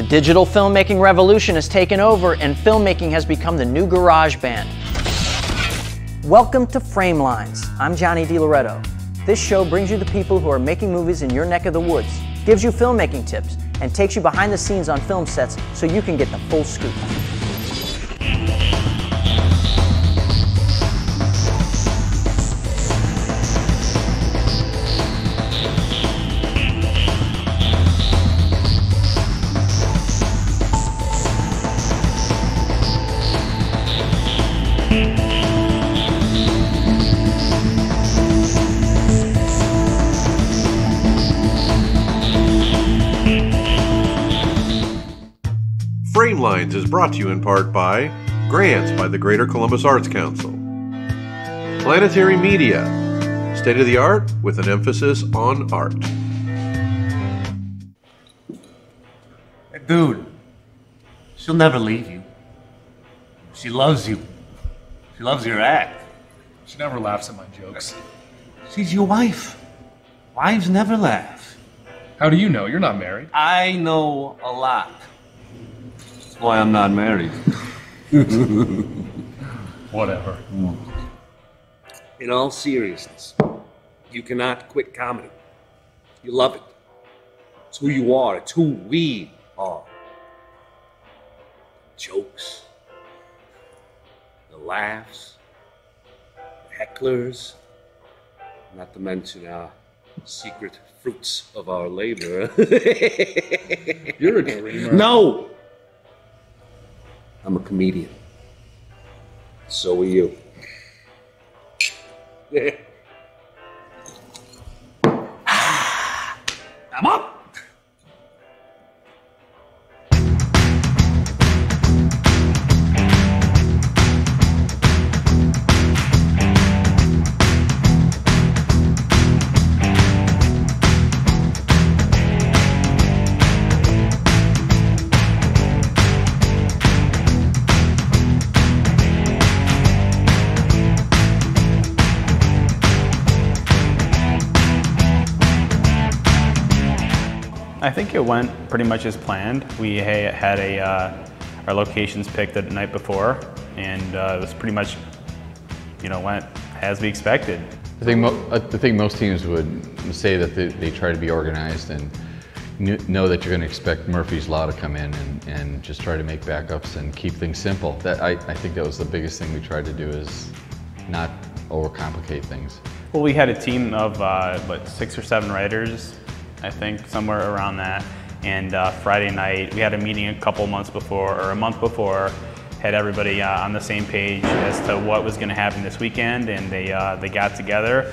digital filmmaking revolution has taken over and filmmaking has become the new garage band. Welcome to Framelines. I'm Johnny DiLoretto. This show brings you the people who are making movies in your neck of the woods, gives you filmmaking tips, and takes you behind the scenes on film sets so you can get the full scoop. Framelines is brought to you in part by grants by the Greater Columbus Arts Council, Planetary Media, state-of-the-art with an emphasis on art. Dude, she'll never leave you. She loves you. She loves your act. She never laughs at my jokes. She's your wife. Wives never laugh. How do you know? You're not married. I know a lot. That's why I'm not married. Whatever. In all seriousness, you cannot quit comedy. You love it. It's who you are. It's who we are. Jokes, the laughs, the hecklers, not to mention our secret fruits of our labor. You're a dreamer. No! I'm a comedian. So are you. Yeah. I'm up! I think it went pretty much as planned. We had our locations picked the night before, and it was pretty much, went as we expected. I think most teams would say that they try to be organized and know that you're going to expect Murphy's Law to come in and just try to make backups and keep things simple. I think that was the biggest thing we tried to do, is not overcomplicate things. Well, we had a team of 6 or 7 writers, I think, somewhere around that. And Friday night, we had a meeting a month before, had everybody on the same page as to what was going to happen this weekend, and they got together.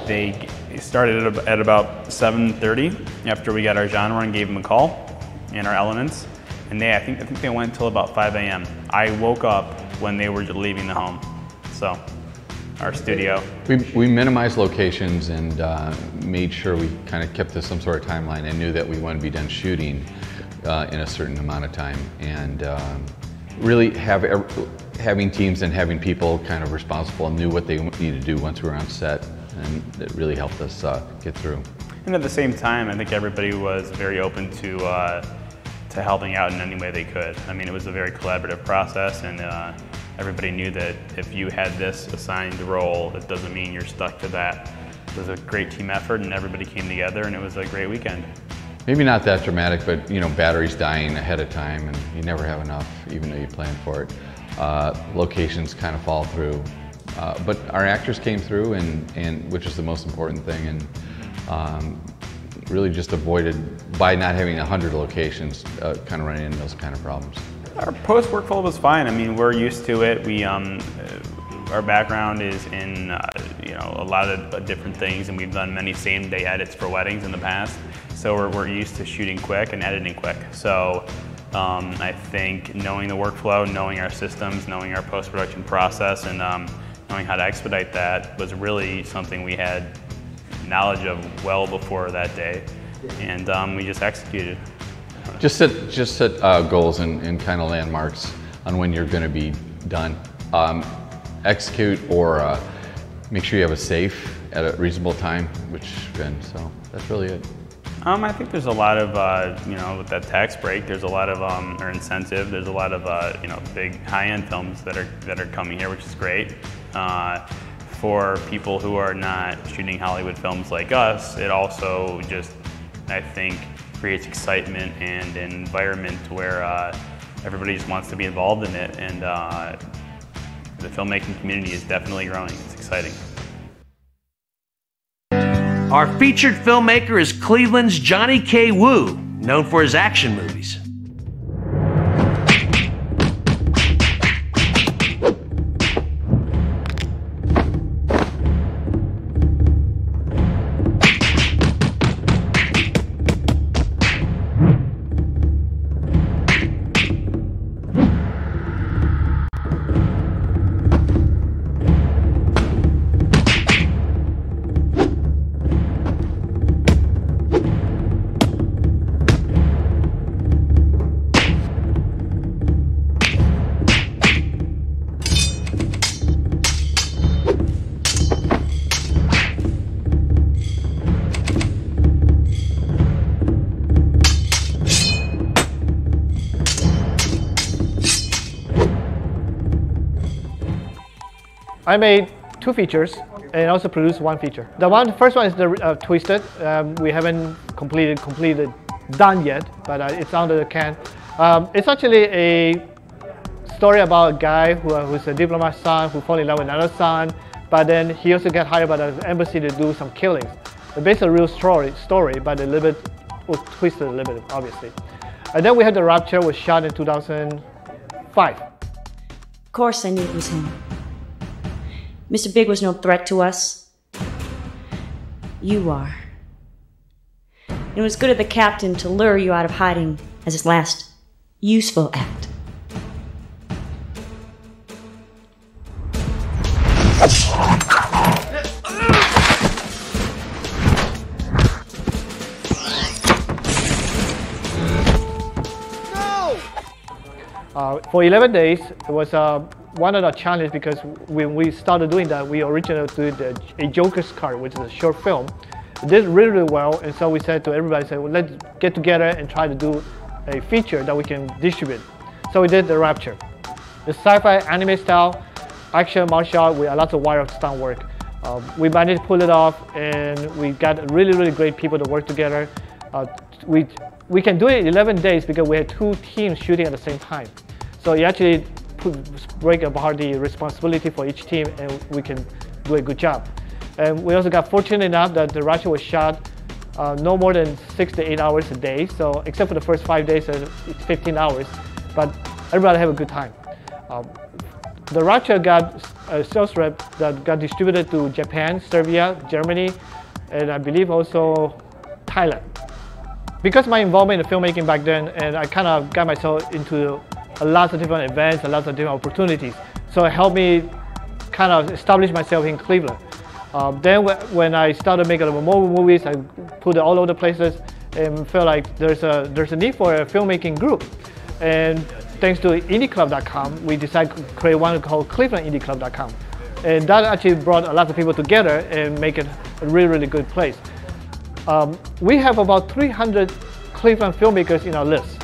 They started at about 7:30 after we got our genre and gave them a call and our elements, and I think they went until about 5 a.m. I woke up when they were leaving the home, so. Our studio. We minimized locations and made sure we kind of kept to some sort of timeline and knew that we wanted to be done shooting in a certain amount of time, and really having teams and having people kind of responsible and knew what they needed to do once we were on set, and it really helped us get through. And at the same time, I think everybody was very open to helping out in any way they could. I mean, it was a very collaborative process, and everybody knew that if you had this assigned role, it doesn't mean you're stuck to that. It was a great team effort, and everybody came together, and it was a great weekend. Maybe not that dramatic, but batteries dying ahead of time, and you never have enough, even though you plan for it. Locations kind of fall through, but our actors came through, and which is the most important thing, and really just avoided, by not having 100 locations, kind of running into those kind of problems. Our post workflow was fine. I mean, we're used to it. Our background is in a lot of different things, and we've done many same-day edits for weddings in the past. So we're used to shooting quick and editing quick. So I think knowing the workflow, knowing our systems, knowing our post-production process, and knowing how to expedite that was really something we had knowledge of well before that day, and we just executed. Just set goals and kind of landmarks on when you're going to be done. Execute or make sure you have a safe at a reasonable time, so that's really it. I think there's a lot of, you know, with that tax break, there's a lot of, or incentive, there's a lot of, you know, big high-end films that are coming here, which is great. For people who are not shooting Hollywood films like us, it also just, I think, creates excitement and an environment where everybody just wants to be involved in it, and the filmmaking community is definitely growing. It's exciting. Our featured filmmaker is Cleveland's Johnny K. Woo, known for his action movies. I made 2 features and also produced 1 feature. The first one is the Twisted. We haven't completed done yet, but it's under the can. It's actually a story about a guy who's a diplomat's son who falls in love with another son, but then he also got hired by the embassy to do some killings. It's based on a real story, but a little bit twisted a little bit, obviously. And then we had The Rapture, was shot in 2005. Of course I knew it was him. Mr. Big was no threat to us. You are. It was good of the captain to lure you out of hiding as his last useful act. For 11 days, it was one of the challenges because when we started doing that, we originally did a Joker's Card, which is a short film. It did really, really well, and so we said to everybody, well, let's get together and try to do a feature that we can distribute. So we did The Rapture. The sci-fi anime style, action, martial art with lots of wire stunt work. We managed to pull it off, and we got really, really great people to work together. We can do it in 11 days because we had 2 teams shooting at the same time. So you actually break apart the responsibility for each team, and we can do a good job. And we also got fortunate enough that The Rapture was shot no more than 6 to 8 hours a day. So except for the first 5 days, it's 15 hours, but everybody have a good time. The Rapture got a sales rep that got distributed to Japan, Serbia, Germany, and I believe also Thailand. Because my involvement in filmmaking back then, and I kind of got myself into a lot of different events, a lot of different opportunities. So it helped me kind of establish myself in Cleveland. Then when I started making more movies, I put it all over the places and felt like there's a need for a filmmaking group. And thanks to IndieClub.com, we decided to create one called ClevelandIndieClub.com. And that actually brought a lot of people together and make it a really, really good place. We have about 300 Cleveland filmmakers in our list.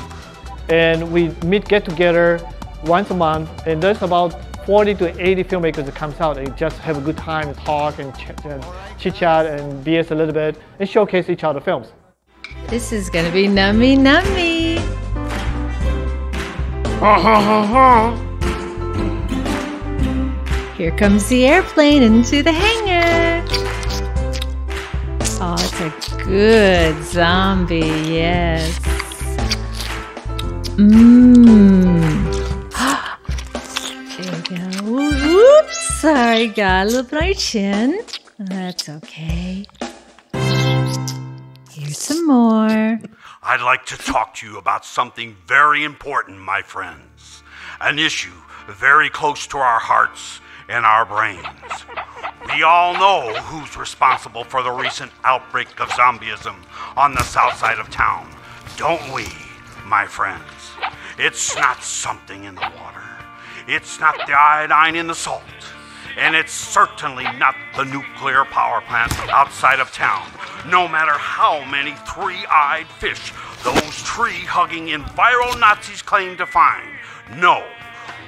And we get together once a month, and there's about 40 to 80 filmmakers that comes out and just have a good time and talk and chit-chat and BS a little bit and showcase each other's films. This is gonna be nummy nummy. Here comes the airplane into the hangar. Oh, it's a good zombie, yes. There we go. Oops, sorry, got a little bit on your chin. That's okay. Here's some more. I'd like to talk to you about something very important, my friends. An issue very close to our hearts and our brains. We all know who's responsible for the recent outbreak of zombieism on the south side of town, don't we, my friends? It's not something in the water. It's not the iodine in the salt. and it's certainly not the nuclear power plant outside of town. No matter how many three-eyed fish those tree-hugging enviro Nazis claim to find. No,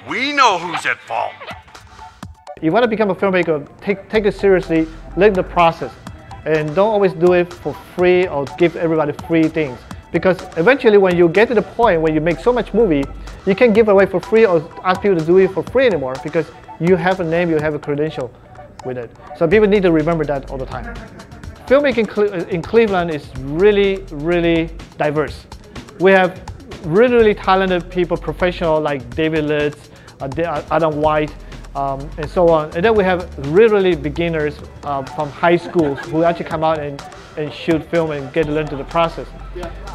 we know who's at fault. You want to become a filmmaker, take it seriously, learn the process, and don't always do it for free or give everybody free things. Because eventually when you get to the point where you make so much movie, you can't give away for free or ask people to do it for free anymore because you have a name, you have a credential with it. So people need to remember that all the time. Filmmaking in Cleveland is really, really diverse. We have really talented people, professional like David Litz, Adam White, and so on. And then we have really beginners from high schools who actually come out and shoot film and get to learn to the process.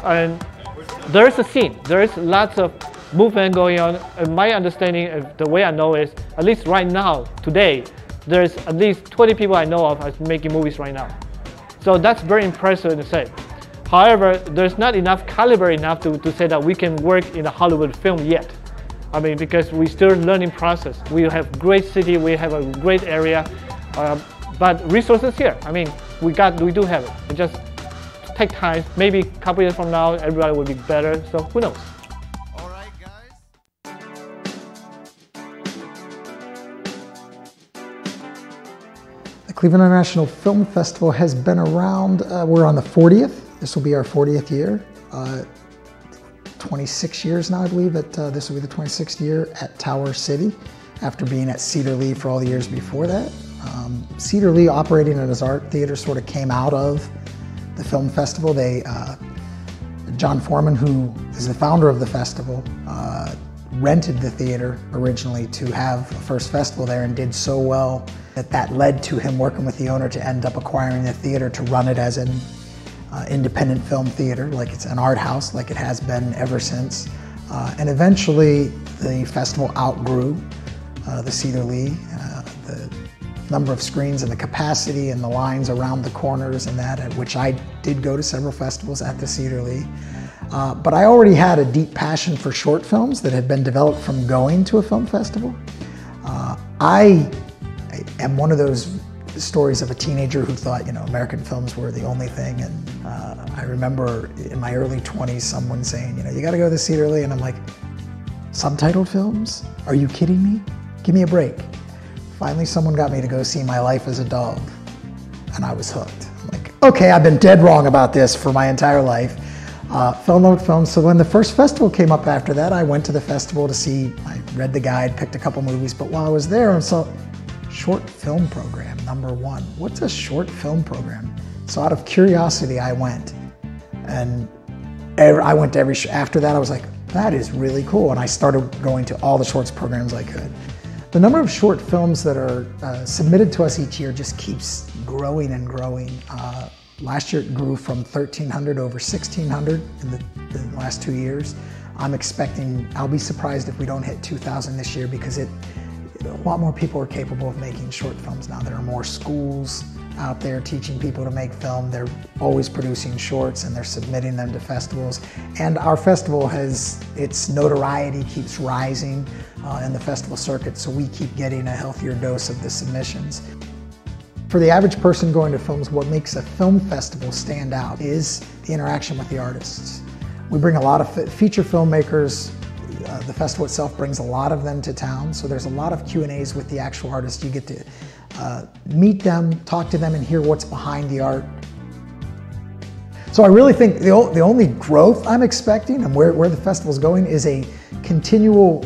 And there is a scene. There is lots of movement going on. And my understanding, the way I know is, at least right now, today, there's at least 20 people I know of as making movies right now. So that's very impressive to say. However, there's not enough caliber enough to say that we can work in a Hollywood film yet. I mean, because we're still learning process. We have great city, we have a great area, but resources here. I mean, we do have it. It just take time. Maybe a couple years from now, everybody will be better. So who knows? All right, guys. The Cleveland International Film Festival has been around. We're on the 40th. This will be our 40th year. 26 years now, I believe, this will be the 26th year at Tower City, after being at Cedar Lee for all the years before that. Cedar Lee, operating as art theater, sort of came out of the film festival. John Foreman, who is the founder of the festival, rented the theater originally to have a first festival there, and did so well that led to him working with the owner to end up acquiring the theater to run it as an independent film theater, like it's an art house, like it has been ever since. And eventually the festival outgrew the Cedar Lee, the number of screens and the capacity and the lines around the corners and that, at which I did go to several festivals at the Cedar Lee. But I already had a deep passion for short films that had been developed from going to a film festival. I am one of those stories of a teenager who thought, American films were the only thing. And I remember in my early 20s, someone saying, you gotta go to the Cedar Lee. And I'm like, subtitled films? Are you kidding me? Give me a break. Finally, someone got me to go see My Life as a Dog, and I was hooked. I'm like, okay, I've been dead wrong about this for my entire life. Fell in love with films. So when the first festival came up after that, I went to the festival to see, I read the guide, picked a couple movies, but while I was there, I saw short film program, #1. What's a short film program? So out of curiosity, I went. And I went to every, after that I was like, that is really cool. And I started going to all the shorts programs I could. The number of short films that are submitted to us each year just keeps growing and growing. Last year it grew from 1,300 over 1,600 in the last 2 years. I'm expecting, I'll be surprised if we don't hit 2,000 this year, because a lot more people are capable of making short films now. There are more schools out there teaching people to make film. They're always producing shorts and they're submitting them to festivals. And our festival has, its notoriety keeps rising in the festival circuit, so we keep getting a healthier dose of the submissions. For the average person going to films, what makes a film festival stand out is the interaction with the artists. We bring a lot of feature filmmakers. The festival itself brings a lot of them to town, so there's a lot of Q&As with the actual artists. You get to meet them, talk to them, and hear what's behind the art. So I really think the only growth I'm expecting, and where the festival's going, is a continual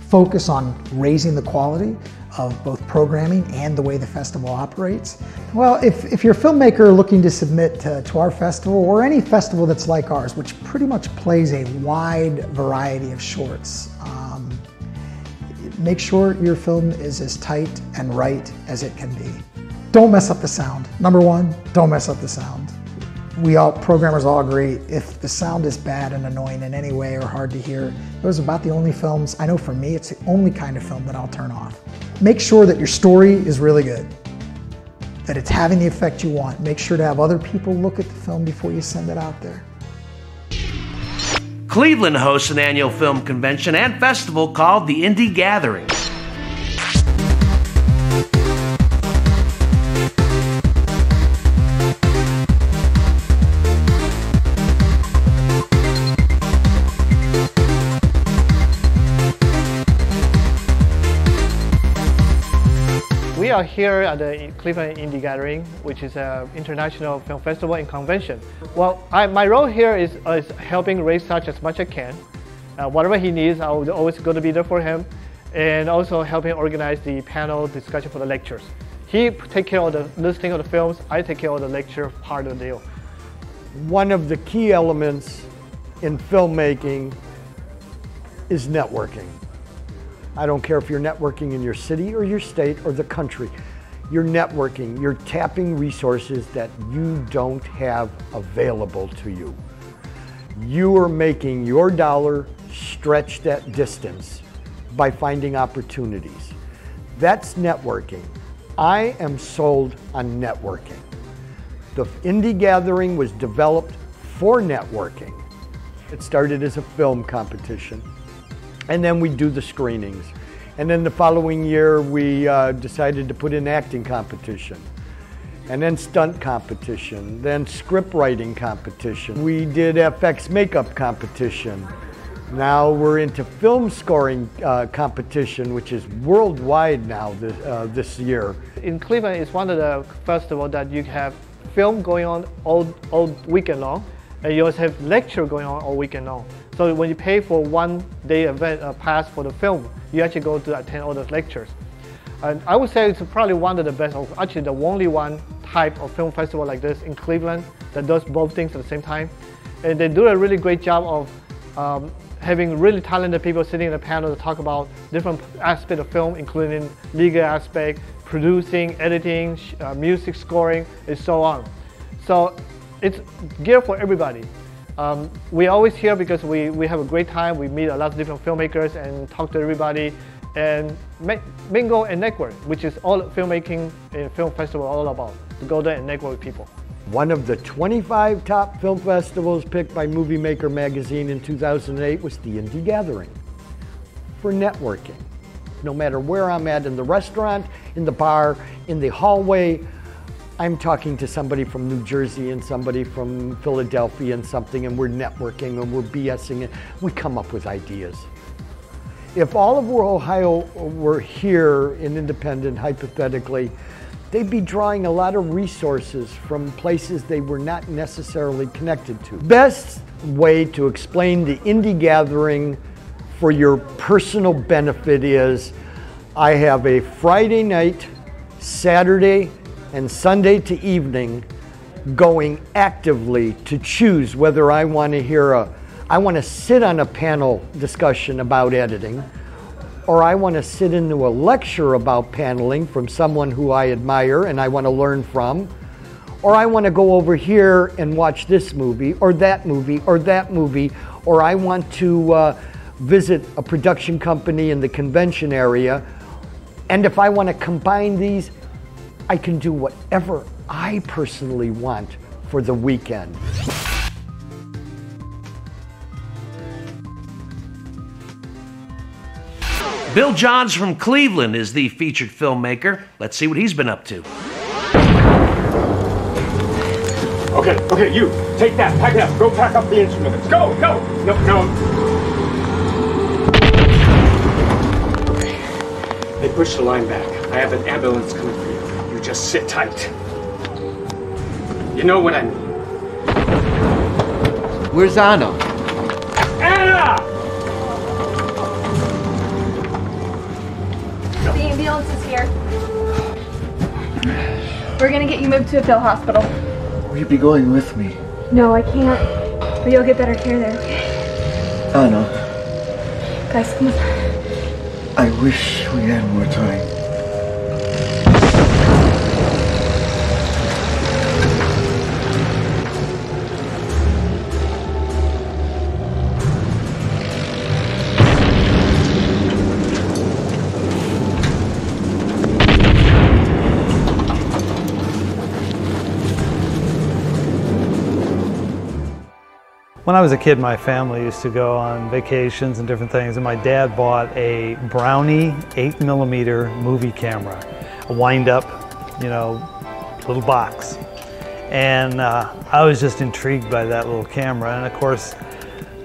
focus on raising the quality of both programming and the way the festival operates. Well, if you're a filmmaker looking to submit to our festival, or any festival that's like ours, which pretty much plays a wide variety of shorts, make sure your film is as tight and right as it can be. Don't mess up the sound. #1, don't mess up the sound. Programmers all agree, if the sound is bad and annoying in any way or hard to hear, those are about the only films, I know for me, it's the only kind of film that I'll turn off. Make sure that your story is really good, that it's having the effect you want. Make sure to have other people look at the film before you send it out there. Cleveland hosts an annual film convention and festival called the Indie Gathering. are here at the Cleveland Indie Gathering, which is an international film festival and convention. Well, my role here is helping Ray Such as much as I can. Whatever he needs, I will always going to be there for him, and also helping organize the panel discussion for the lectures. He takes care of the listing of the films, I take care of the lecture part of the deal. One of the key elements in filmmaking is networking. I don't care if you're networking in your city or your state or the country. You're networking, you're tapping resources that you don't have available to you. You are making your dollar stretch that distance by finding opportunities. That's networking. I am sold on networking. The Indie Gathering was developed for networking. It started as a film competition, and then we do the screenings. And then the following year, we decided to put in acting competition, and then stunt competition, then script writing competition. We did FX makeup competition. Now we're into film scoring competition, which is worldwide now this year. In Cleveland, it's one of the festivals that you have film going on all weekend long, and you also have lecture going on all weekend long. So when you pay for one-day event pass for the film, you actually go to attend all those lectures. And I would say it's probably one of the best, actually the only one type of film festival like this in Cleveland that does both things at the same time. And they do a really great job of having really talented people sitting in a panel to talk about different aspects of film, including legal aspect, producing, editing, music scoring, and so on. So it's geared for everybody. We always here because we have a great time. We meet a lot of different filmmakers and talk to everybody and mingle and network, which is all filmmaking and film festival all about, to go there and network with people. One of the 25 top film festivals picked by Movie Maker magazine in 2008 was the Indie Gathering for networking. No matter where I'm at, in the restaurant, in the bar, in the hallway, I'm talking to somebody from New Jersey and somebody from Philadelphia and something, and we're networking and we're BSing it. We come up with ideas. If all of Ohio were here in Independent, hypothetically, they'd be drawing a lot of resources from places they were not necessarily connected to. Best way to explain the Indie Gathering for your personal benefit is I have a Friday night, Saturday, and Sunday to evening going actively to choose whether I want to sit on a panel discussion about editing, or I want to sit into a lecture about paneling from someone who I admire and I want to learn from, or I want to go over here and watch this movie or that movie or that movie, or I want to visit a production company in the convention area, and if I want to combine these, I can do whatever I personally want for the weekend. Bill Johns from Cleveland is the featured filmmaker. Let's see what he's been up to. Okay, you, take that, pack it up, go pack up the instruments. Go! No. They pushed the line back. I have an ambulance coming for you. You just sit tight. You know what I mean. Where's Anna? Anna! The ambulance is here. We're gonna get you moved to a Phil hospital. Will you be going with me? No, I can't. But you'll get better care there, okay? Anna, Guys, come on. I wish we had more time. When I was a kid, my family used to go on vacations and different things, and my dad bought a Brownie 8mm movie camera, a wind-up, little box. And I was just intrigued by that little camera. And of course,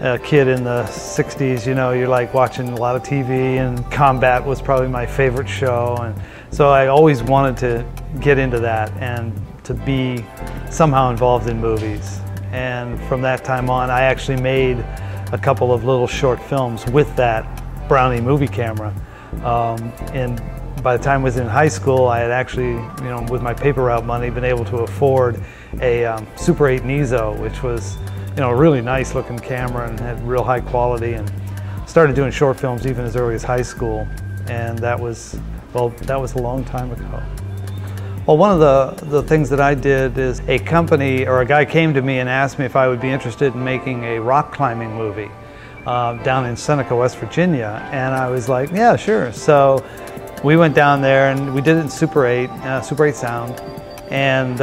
a kid in the 60s, you're like watching a lot of TV, and combat was probably my favorite show. And So I always wanted to get into that and to be somehow involved in movies. And from that time on, I actually made a couple of little short films with that Brownie movie camera. And by the time I was in high school, I had actually, with my paper route money, been able to afford a Super 8 Nizo, which was, a really nice looking camera and had real high quality, and started doing short films even as early as high school. And that was a long time ago. Well, one of the things that I did is a company or a guy came to me and asked me if I would be interested in making a rock climbing movie down in Seneca, West Virginia. And I was like, yeah, sure. So we went down there and we did it in Super 8 sound. And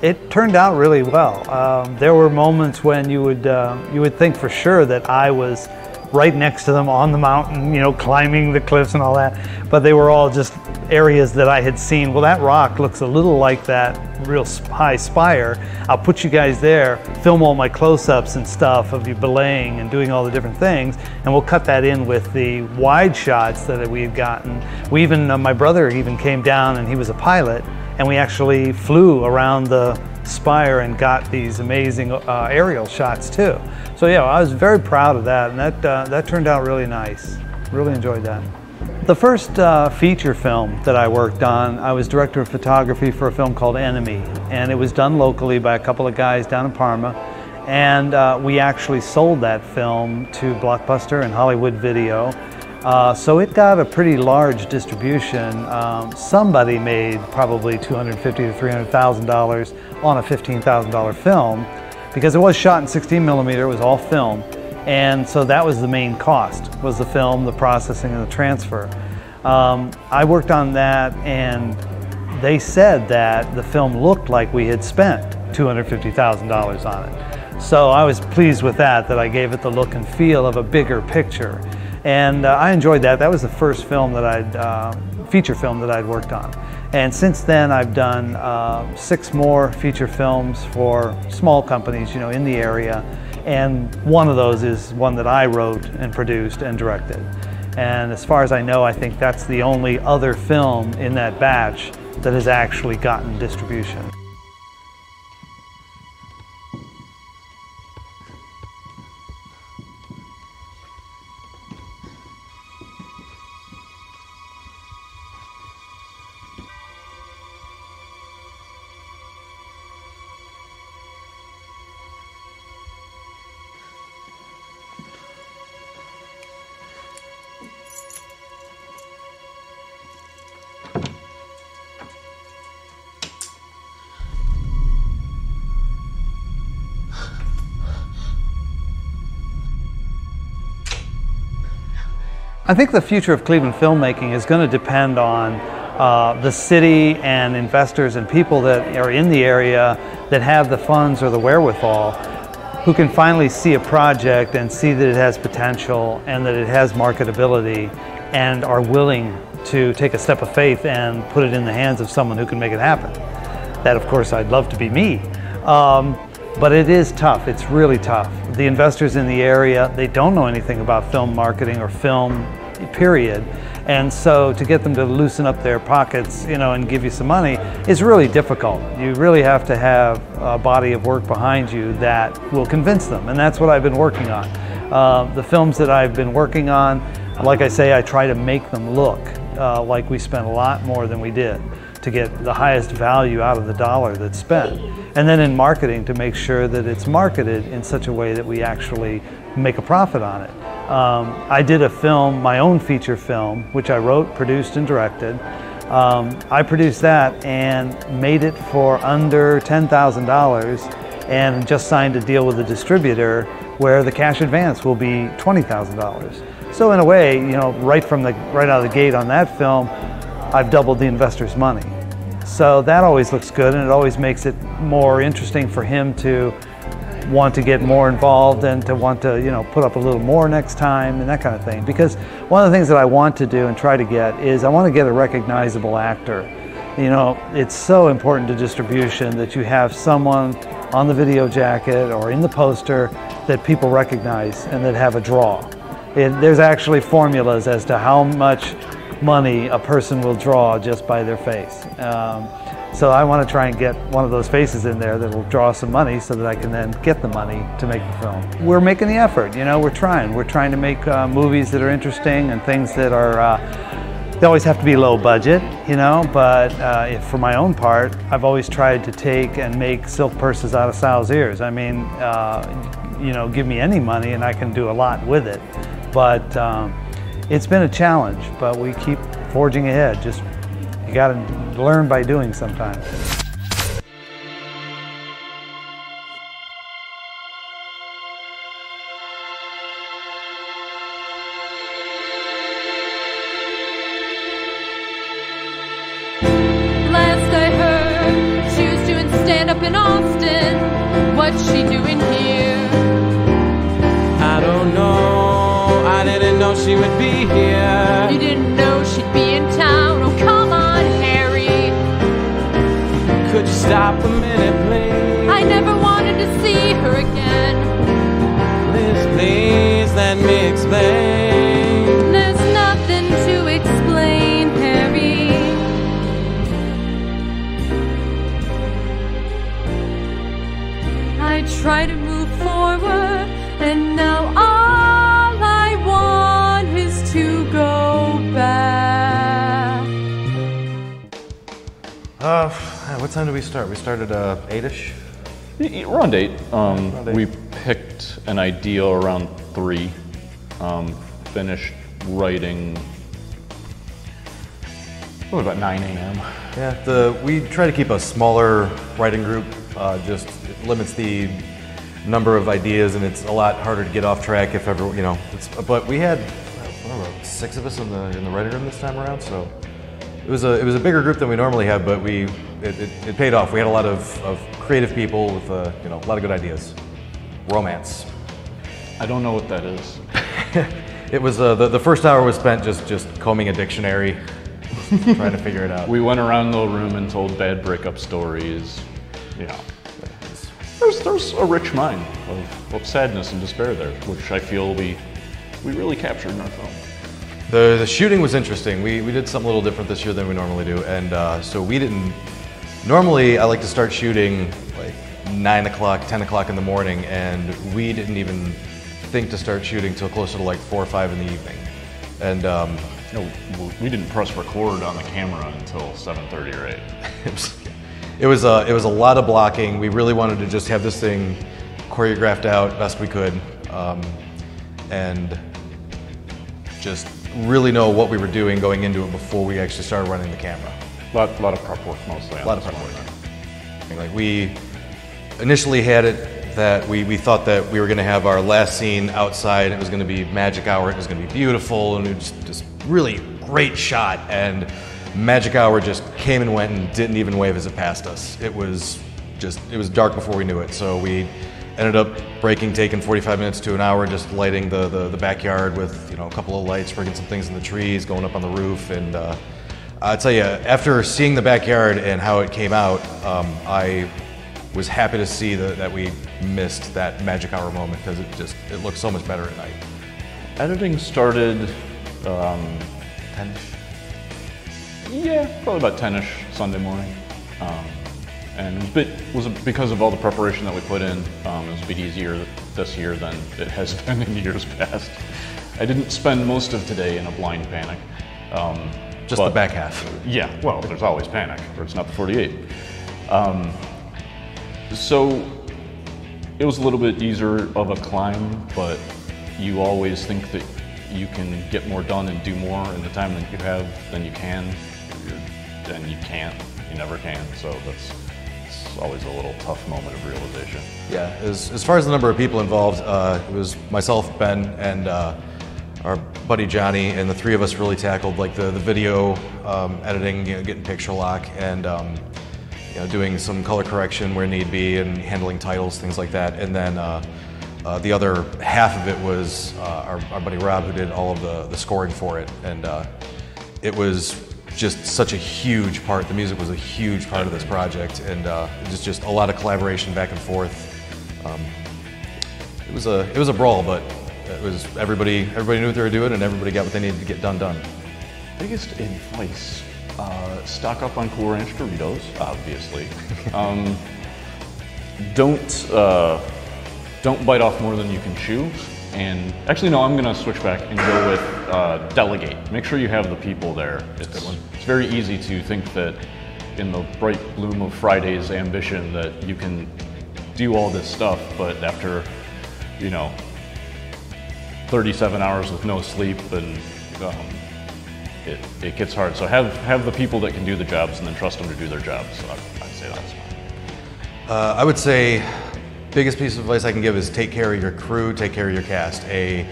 it turned out really well. There were moments when you would think for sure that I was right next to them on the mountain, climbing the cliffs and all that, but they were all just areas that I had seen. Well, that rock looks a little like that real high spire. I'll put you guys there, film all my close-ups and stuff of you belaying and doing all the different things, and we'll cut that in with the wide shots that we had gotten. We even, my brother even came down, and he was a pilot, and we actually flew around the spire and got these amazing aerial shots too. So yeah, I was very proud of that, and that turned out really nice. Really enjoyed that. The first feature film that I worked on, I was director of photography for a film called Enemy, and it was done locally by a couple of guys down in Parma, and we actually sold that film to Blockbuster and Hollywood Video. So it got a pretty large distribution. Somebody made probably $250,000 to $300,000 on a $15,000 film, because it was shot in 16mm, it was all film, and so that was the main cost, was the film, the processing, and the transfer. I worked on that, and they said that the film looked like we had spent $250,000 on it. So I was pleased with that I gave it the look and feel of a bigger picture. And I enjoyed that. That was the first film that feature film that I'd worked on. And since then I've done 6 more feature films for small companies, in the area. And one of those is one that I wrote and produced and directed. And as far as I know, I think that's the only other film in that batch that has actually gotten distribution. I think the future of Cleveland filmmaking is going to depend on the city and investors and people that are in the area that have the funds or the wherewithal, who can finally see a project and see that it has potential and that it has marketability, and are willing to take a step of faith and put it in the hands of someone who can make it happen. That, of course, I'd love to be me. But it is tough. It's really tough. The investors in the area, they don't know anything about film marketing or film, period. And so to get them to loosen up their pockets, and give you some money is really difficult. You really have to have a body of work behind you that will convince them. And that's what I've been working on. The films that I've been working on, like I say, I try to make them look like we spent a lot more than we did, to get the highest value out of the dollar that's spent. And then in marketing, to make sure that it's marketed in such a way that we actually make a profit on it. I did a film, my own feature film, which I wrote, produced, and directed. I produced that and made it for under $10,000, and just signed a deal with a distributor where the cash advance will be $20,000. So in a way, right out of the gate on that film, I've doubled the investor's money. So that always looks good, and it always makes it more interesting for him to want to get more involved and to want to, put up a little more next time and that kind of thing. Because one of the things that I want to do and try to get is I want to get a recognizable actor. It's so important to distribution that you have someone on the video jacket or in the poster that people recognize and that have a draw. There's actually formulas as to how much money a person will draw just by their face. So I want to try and get one of those faces in there that will draw some money so that I can then get the money to make the film. We're making the effort, you know, we're trying to make movies that are interesting and things that are, they always have to be low budget, you know, but for my own part, I've always tried to take and make silk purses out of sow's ears. I mean, you know, give me any money and I can do a lot with it. But it's been a challenge, but we keep forging ahead. Just, you gotta learn by doing sometimes. Last I heard, she was doing stand-up in Austin. What's she doing here? I don't know, I didn't know she would be here. You didn't know she'd be in town. Oh, come on, Harry. Could you stop a minute, please? I never wanted to see her again. Please let me explain. There's nothing to explain, Harry. I try to move forward, and now all I want is to go back. What time did we start? We started 8-ish? Around 8. We picked an idea around 3. Finished writing about 9 a.m. Yeah, we try to keep a smaller writing group. Just it limits the number of ideas, and it's a lot harder to get off track if ever, you know. But we had, I don't know, 6 of us in the writing room this time around, so it was a bigger group than we normally have, but it paid off. We had a lot of creative people with you know, a lot of good ideas. Romance. I don't know what that is. It was the first hour was spent just combing a dictionary, trying to figure it out. We went around the room and told bad breakup stories. You know, there's a rich mine of sadness and despair there, which I feel we really captured in our film. The shooting was interesting. We did something a little different this year than we normally do, and so we didn't. Normally, I like to start shooting like 9 o'clock, 10 o'clock in the morning, and we didn't even think to start shooting till closer to like 4 or 5 in the evening. And no, we didn't press record on the camera until 7:30 or 8. It was a lot of blocking. We really wanted to just have this thing choreographed out best we could, and just really know what we were doing going into it before we actually started running the camera. A lot of prep work mostly. A lot of prep work. Like we initially had it that we thought that we were going to have our last scene outside. It was going to be magic hour. It was going to be beautiful, and it was just really great shot. And magic hour just came and went and didn't even wave as it passed us. It was dark before we knew it. So we ended up taking 45 minutes to an hour, just lighting the backyard with, you know, a couple of lights, bringing some things in the trees, going up on the roof. And I'll tell you, after seeing the backyard and how it came out, I was happy to see that we missed that magic hour moment, because it looked so much better at night. Editing started 10-ish? Yeah, probably about 10-ish Sunday morning. And it was because of all the preparation that we put in. It was a bit easier this year than it has been in years past. I didn't spend most of today in a blind panic. Just the back half. Yeah, well, there's always panic, or it's not the 48. So it was a little bit easier of a climb, but you always think that you can get more done and do more in the time that you have than you can, and you can't. You never can. So it's always a little tough moment of realization. Yeah, as far as the number of people involved, it was myself, Ben, and our buddy Johnny, and the three of us really tackled like the video editing, you know, getting picture lock, and you know, doing some color correction where need be, and handling titles, things like that. And then the other half of it was our buddy Rob, who did all of the scoring for it, and it was just such a huge part. The music was a huge part of this project, and it was just a lot of collaboration back and forth. It was a brawl, but it was everybody knew what they were doing, and everybody got what they needed to get done. biggest advice, stock up on Cool Ranch Doritos, obviously. Don't bite off more than you can chew. And actually, no, I'm gonna switch back and go with delegate. Make sure you have the people there. It's very easy to think that in the bright bloom of Friday's ambition that you can do all this stuff, but after, 37 hours with no sleep, and it gets hard. So have the people that can do the jobs, and then trust them to do their jobs. So I'd say that's fine. I would say biggest piece of advice I can give is take care of your crew, take care of your cast. A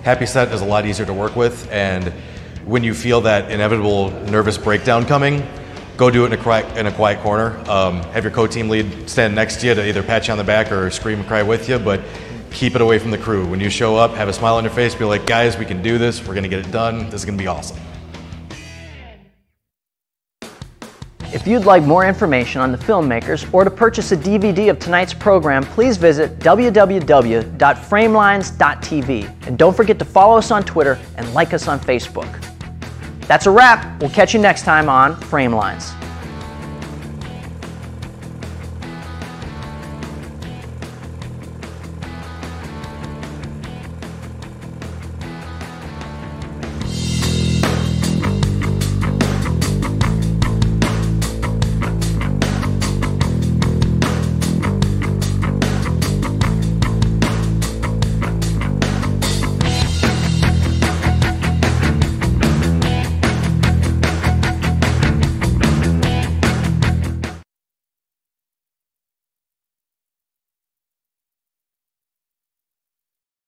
happy set is a lot easier to work with, and when you feel that inevitable nervous breakdown coming, go do it in a quiet corner. Have your co-team lead stand next to you to either pat you on the back or scream and cry with you, but keep it away from the crew. When you show up, have a smile on your face, be like, guys, we can do this, we're gonna get it done, this is gonna be awesome. If you'd like more information on the Filmmakers or to purchase a DVD of tonight's program, please visit www.framelines.tv. And don't forget to follow us on Twitter and like us on Facebook. That's a wrap. We'll catch you next time on Framelines.